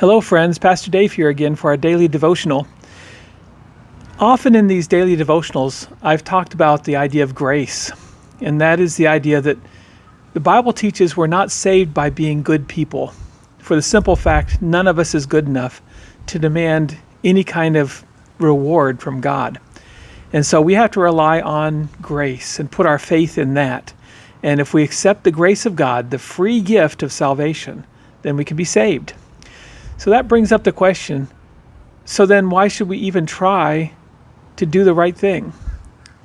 Hello, friends. Pastor Dave here again for our daily devotional. Often in these daily devotionals, I've talked about the idea of grace, and that is the idea that the Bible teaches we're not saved by being good people. For the simple fact, none of us is good enough to demand any kind of reward from God. And so we have to rely on grace and put our faith in that. And if we accept the grace of God, the free gift of salvation, then we can be saved. So that brings up the question, so then why should we even try to do the right thing?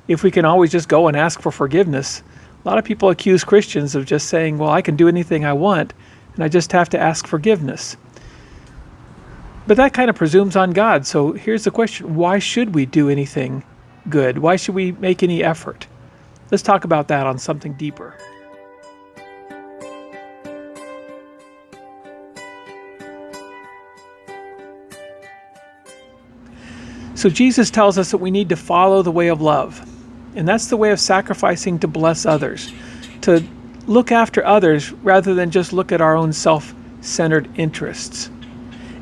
If we can always just go and ask for forgiveness. A lot of people accuse Christians of just saying, well, I can do anything I want, and I just have to ask forgiveness. But that kind of presumes on God. So here's the question, why should we do anything good? Why should we make any effort? Let's talk about that on something deeper. So Jesus tells us that we need to follow the way of love. And that's the way of sacrificing to bless others, to look after others rather than just look at our own self-centered interests.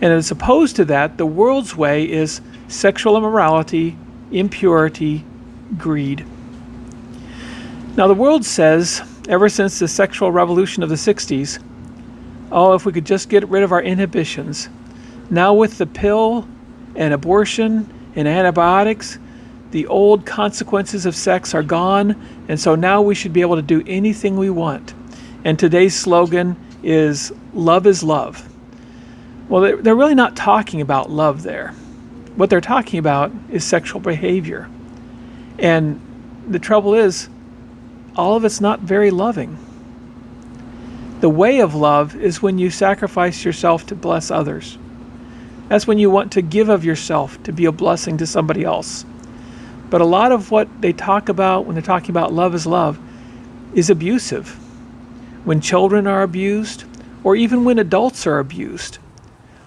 And as opposed to that, the world's way is sexual immorality, impurity, greed. Now the world says, ever since the sexual revolution of the 60s, oh, if we could just get rid of our inhibitions. Now with the pill and abortion and antibiotics, the old consequences of sex are gone, and so now we should be able to do anything we want. And today's slogan is, love is love. Well, they're really not talking about love there. What they're talking about is sexual behavior. And the trouble is, all of it's not very loving. The way of love is when you sacrifice yourself to bless others. That's when you want to give of yourself to be a blessing to somebody else. But a lot of what they talk about when they're talking about love is abusive. When children are abused, or even when adults are abused.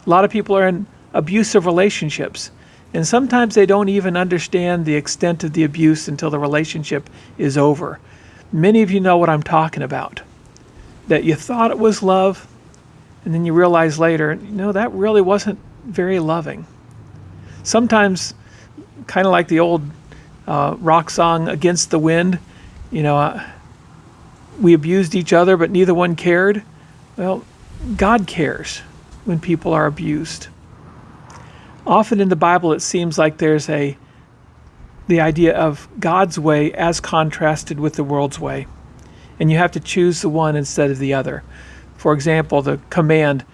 A lot of people are in abusive relationships, and sometimes they don't even understand the extent of the abuse until the relationship is over. Many of you know what I'm talking about. That you thought it was love, and then you realize later, that really wasn't very loving. Sometimes, kind of like the old rock song, Against the Wind, we abused each other, but neither one cared. Well, God cares when people are abused. Often in the Bible, it seems like there's the idea of God's way as contrasted with the world's way. And you have to choose the one instead of the other. For example, the command,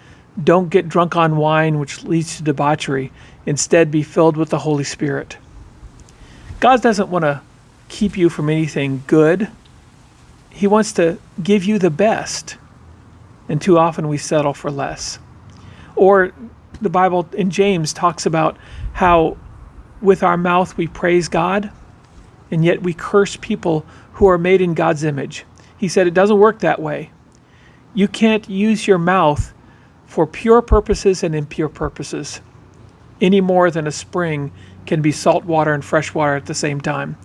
don't get drunk on wine, which leads to debauchery. Instead, be filled with the Holy Spirit. God doesn't want to keep you from anything good. He wants to give you the best. And too often we settle for less. Or the Bible in James talks about how with our mouth we praise God, and yet we curse people who are made in God's image. He said it doesn't work that way. You can't use your mouth for pure purposes and impure purposes, any more than a spring can be salt water and fresh water at the same time.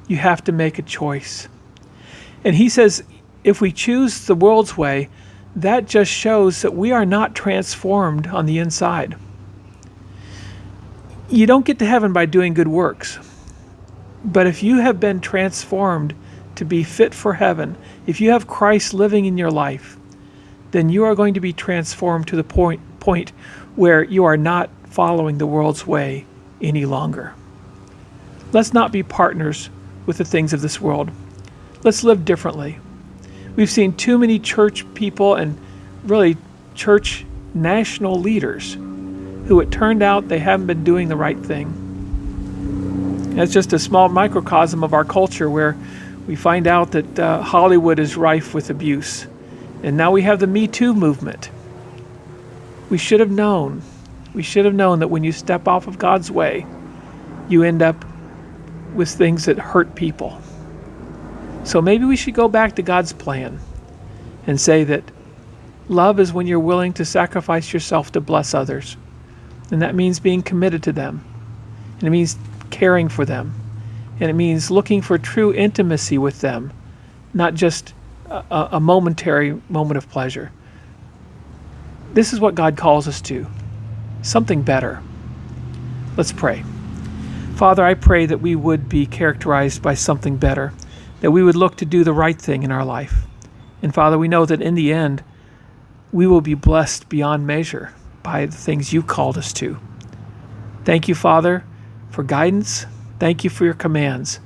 You have to make a choice. And he says, if we choose the world's way, that just shows that we are not transformed on the inside. You don't get to heaven by doing good works. But if you have been transformed to be fit for heaven, if you have Christ living in your life, then you are going to be transformed to the point where you are not following the world's way any longer. Let's not be partners with the things of this world. Let's live differently. We've seen too many church people and really church national leaders who it turned out they haven't been doing the right thing. That's just a small microcosm of our culture where we find out that Hollywood is rife with abuse. And now we have the Me Too movement. We should have known. We should have known that when you step off of God's way, you end up with things that hurt people. So maybe we should go back to God's plan and say that love is when you're willing to sacrifice yourself to bless others. And that means being committed to them. And it means caring for them. And it means looking for true intimacy with them, not just a momentary moment of pleasure. This is what God calls us to. something better. Let's pray. Father, I pray that we would be characterized by something better, that we would look to do the right thing in our life. And Father, we know that in the end, we will be blessed beyond measure by the things you called us to. Thank you, Father, for guidance. Thank you for your commands.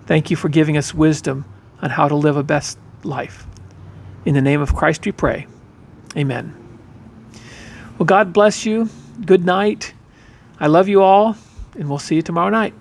Thank you for giving us wisdom on how to live a best life. In the name of Christ we pray. Amen. Well, God bless you. Good night. I love you all, and we'll see you tomorrow night.